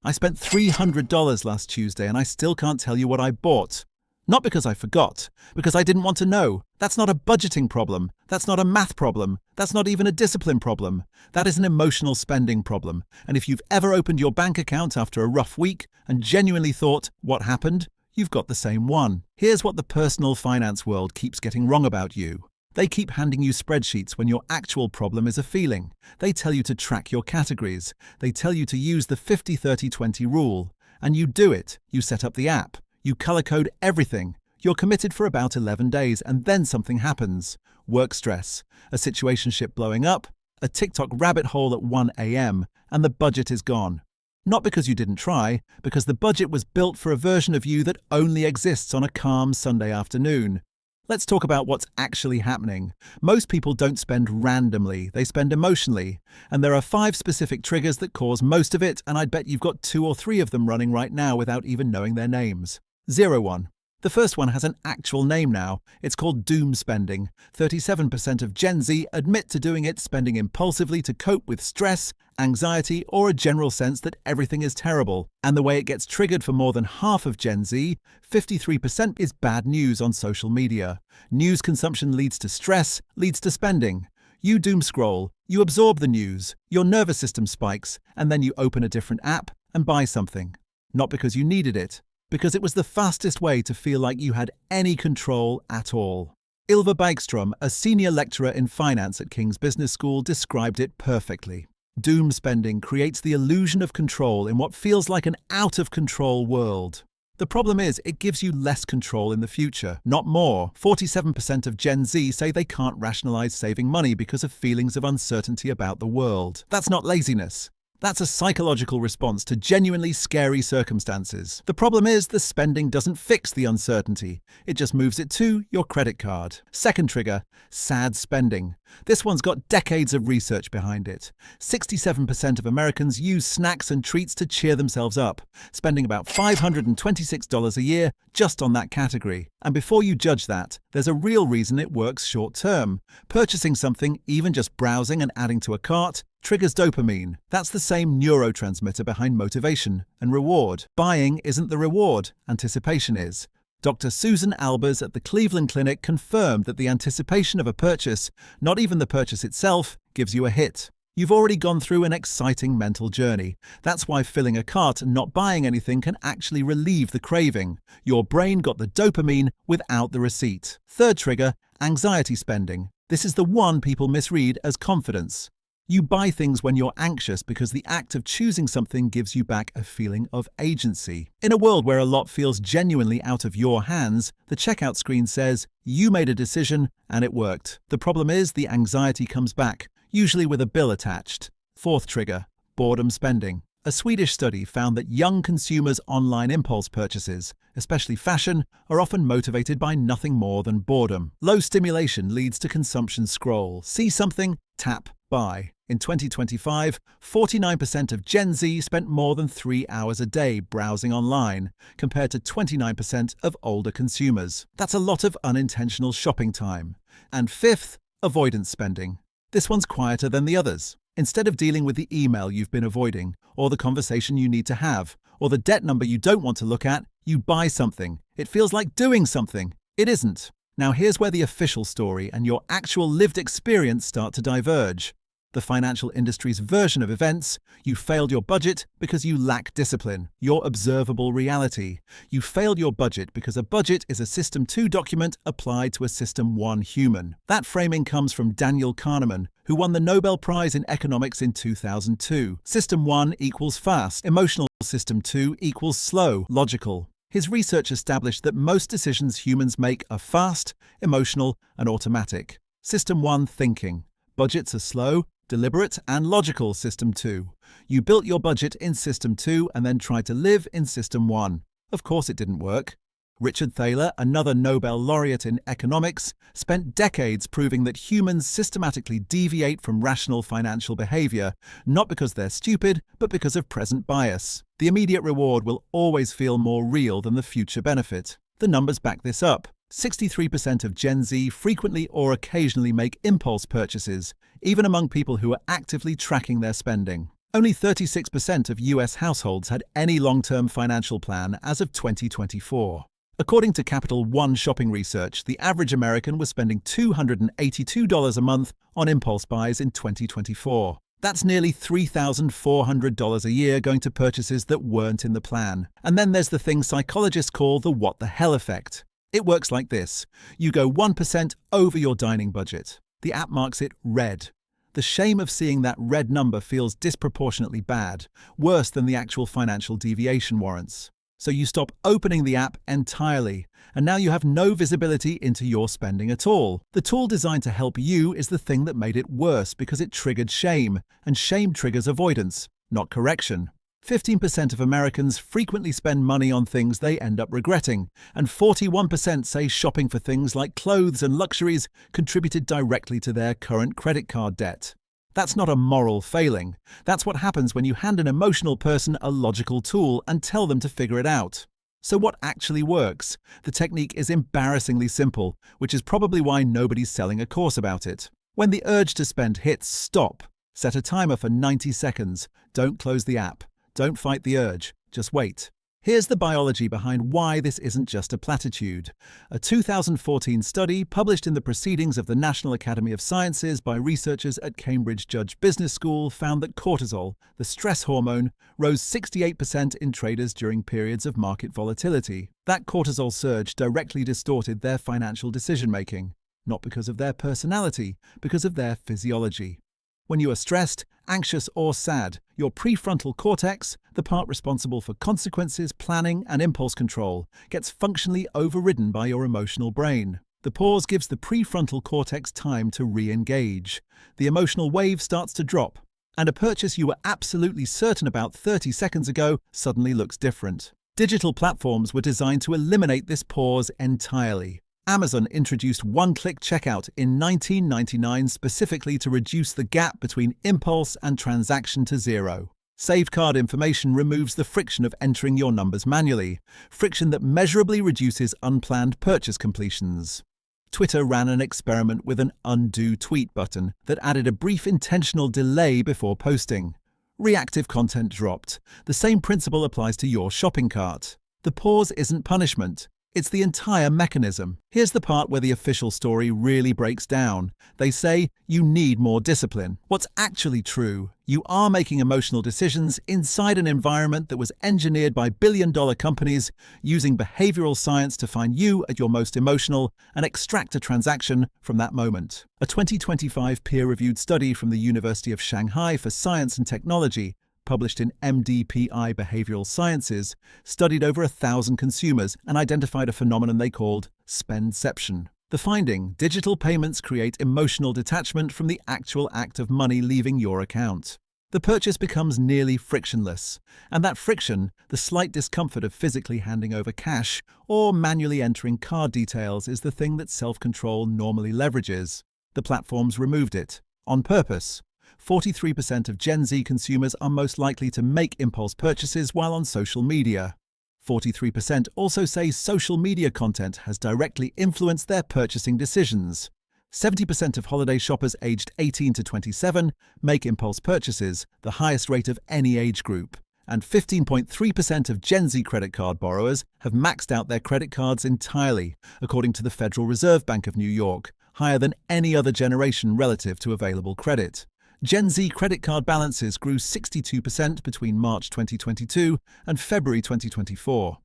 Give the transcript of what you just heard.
I spent $300 last Tuesday and I still can't tell you what I bought. Not because I forgot, because I didn't want to know. That's not a budgeting problem. That's not a math problem. That's not even a discipline problem. That is an emotional spending problem. And if you've ever opened your bank account after a rough week and genuinely thought, what happened? You've got the same one. Here's what the personal finance world keeps getting wrong about you. They keep handing you spreadsheets when your actual problem is a feeling. They tell you to track your categories. They tell you to use the 50-30-20 rule. And you do it. You set up the app. You color code everything. You're committed for about 11 days and then something happens. Work stress, a situationship blowing up, a TikTok rabbit hole at 1 a.m., and the budget is gone. Not because you didn't try, because the budget was built for a version of you that only exists on a calm Sunday afternoon. Let's talk about what's actually happening. Most people don't spend randomly, they spend emotionally. And there are 5 specific triggers that cause most of it, and I'd bet you've got 2 or 3 of them running right now without even knowing their names. 1. The first one has an actual name now. It's called doom spending. 37% of Gen Z admit to doing it, spending impulsively to cope with stress, anxiety, or a general sense that everything is terrible. And the way it gets triggered for more than half of Gen Z, 53% is bad news on social media. News consumption leads to stress, leads to spending. You doom scroll, you absorb the news, your nervous system spikes, and then you open a different app and buy something. Not because you needed it, because it was the fastest way to feel like you had any control at all. Ylva Bergström, a senior lecturer in finance at King's Business School, described it perfectly. Doom spending creates the illusion of control in what feels like an out-of-control world. The problem is, it gives you less control in the future, not more. 47% of Gen Z say they can't rationalize saving money because of feelings of uncertainty about the world. That's not laziness. That's a psychological response to genuinely scary circumstances. The problem is the spending doesn't fix the uncertainty. It just moves it to your credit card. Second trigger, sad spending. This one's got decades of research behind it. 67% of Americans use snacks and treats to cheer themselves up, spending about $526 a year just on that category. And before you judge that, there's a real reason it works short-term. Purchasing something, even just browsing and adding to a cart, triggers dopamine. That's the same neurotransmitter behind motivation and reward. Buying isn't the reward, anticipation is. Dr. Susan Albers at the Cleveland Clinic confirmed that the anticipation of a purchase, not even the purchase itself, gives you a hit. You've already gone through an exciting mental journey. That's why filling a cart and not buying anything can actually relieve the craving. Your brain got the dopamine without the receipt. Third trigger, anxiety spending. This is the one people misread as confidence. You buy things when you're anxious because the act of choosing something gives you back a feeling of agency. In a world where a lot feels genuinely out of your hands, the checkout screen says, you made a decision and it worked. The problem is the anxiety comes back, usually with a bill attached. Fourth trigger, boredom spending. A Swedish study found that young consumers' online impulse purchases, especially fashion, are often motivated by nothing more than boredom. Low stimulation leads to consumption scroll. See something, tap, buy. In 2025, 49% of Gen Z spent more than 3 hours a day browsing online, compared to 29% of older consumers. That's a lot of unintentional shopping time. And fifth, avoidance spending. This one's quieter than the others. Instead of dealing with the email you've been avoiding, or the conversation you need to have, or the debt number you don't want to look at, you buy something. It feels like doing something. It isn't. Now here's where the official story and your actual lived experience start to diverge. The financial industry's version of events, you failed your budget because you lack discipline, your observable reality. You failed your budget because a budget is a System 2 document applied to a System 1 human. That framing comes from Daniel Kahneman, who won the Nobel Prize in Economics in 2002. System 1 equals fast, emotional. System 2 equals slow, logical. His research established that most decisions humans make are fast, emotional, and automatic. System 1 thinking. Budgets are slow, deliberate, and logical. System 2. You built your budget in System 2 and then tried to live in System 1. Of course it didn't work. Richard Thaler, another Nobel laureate in economics, spent decades proving that humans systematically deviate from rational financial behavior, not because they're stupid, but because of present bias. The immediate reward will always feel more real than the future benefit. The numbers back this up. 63% of Gen Z frequently or occasionally make impulse purchases, even among people who are actively tracking their spending. Only 36% of US households had any long-term financial plan as of 2024. According to Capital One shopping research, the average American was spending $282 a month on impulse buys in 2024. That's nearly $3,400 a year going to purchases that weren't in the plan. And then there's the thing psychologists call the what the hell effect. It works like this. You go 1% over your dining budget. The app marks it red. The shame of seeing that red number feels disproportionately bad, worse than the actual financial deviation warrants. So you stop opening the app entirely, and now you have no visibility into your spending at all. The tool designed to help you is the thing that made it worse because it triggered shame, and shame triggers avoidance, not correction. 15% of Americans frequently spend money on things they end up regretting, and 41% say shopping for things like clothes and luxuries contributed directly to their current credit card debt. That's not a moral failing. That's what happens when you hand an emotional person a logical tool and tell them to figure it out. So what actually works? The technique is embarrassingly simple, which is probably why nobody's selling a course about it. When the urge to spend hits, stop. Set a timer for 90 seconds. Don't close the app. Don't fight the urge. Just wait. Here's the biology behind why this isn't just a platitude. A 2014 study published in the Proceedings of the National Academy of Sciences by researchers at Cambridge Judge Business School found that cortisol, the stress hormone, rose 68% in traders during periods of market volatility. That cortisol surge directly distorted their financial decision-making, not because of their personality, because of their physiology. When you are stressed, anxious, or sad, your prefrontal cortex, the part responsible for consequences, planning, and impulse control, gets functionally overridden by your emotional brain. The pause gives the prefrontal cortex time to re-engage. The emotional wave starts to drop, and a purchase you were absolutely certain about 30 seconds ago suddenly looks different. Digital platforms were designed to eliminate this pause entirely. Amazon introduced one-click checkout in 1999 specifically to reduce the gap between impulse and transaction to zero. Saved card information removes the friction of entering your numbers manually, friction that measurably reduces unplanned purchase completions. Twitter ran an experiment with an undo tweet button that added a brief intentional delay before posting. Reactive content dropped. The same principle applies to your shopping cart. The pause isn't punishment. It's the entire mechanism. Here's the part where the official story really breaks down. They say you need more discipline. What's actually true? You are making emotional decisions inside an environment that was engineered by billion-dollar companies using behavioral science to find you at your most emotional and extract a transaction from that moment. A 2025 peer-reviewed study from the University of Shanghai for Science and Technology, published in MDPI Behavioral Sciences, studied over 1,000 consumers and identified a phenomenon they called spendception. The finding: digital payments create emotional detachment from the actual act of money leaving your account. The purchase becomes nearly frictionless, and that friction, the slight discomfort of physically handing over cash or manually entering card details, is the thing that self-control normally leverages. The platforms removed it, on purpose. 43% of Gen Z consumers are most likely to make impulse purchases while on social media. 43% also say social media content has directly influenced their purchasing decisions. 70% of holiday shoppers aged 18 to 27 make impulse purchases, the highest rate of any age group. And 15.3% of Gen Z credit card borrowers have maxed out their credit cards entirely, according to the Federal Reserve Bank of New York, higher than any other generation relative to available credit. Gen Z credit card balances grew 62% between March 2022 and February 2024.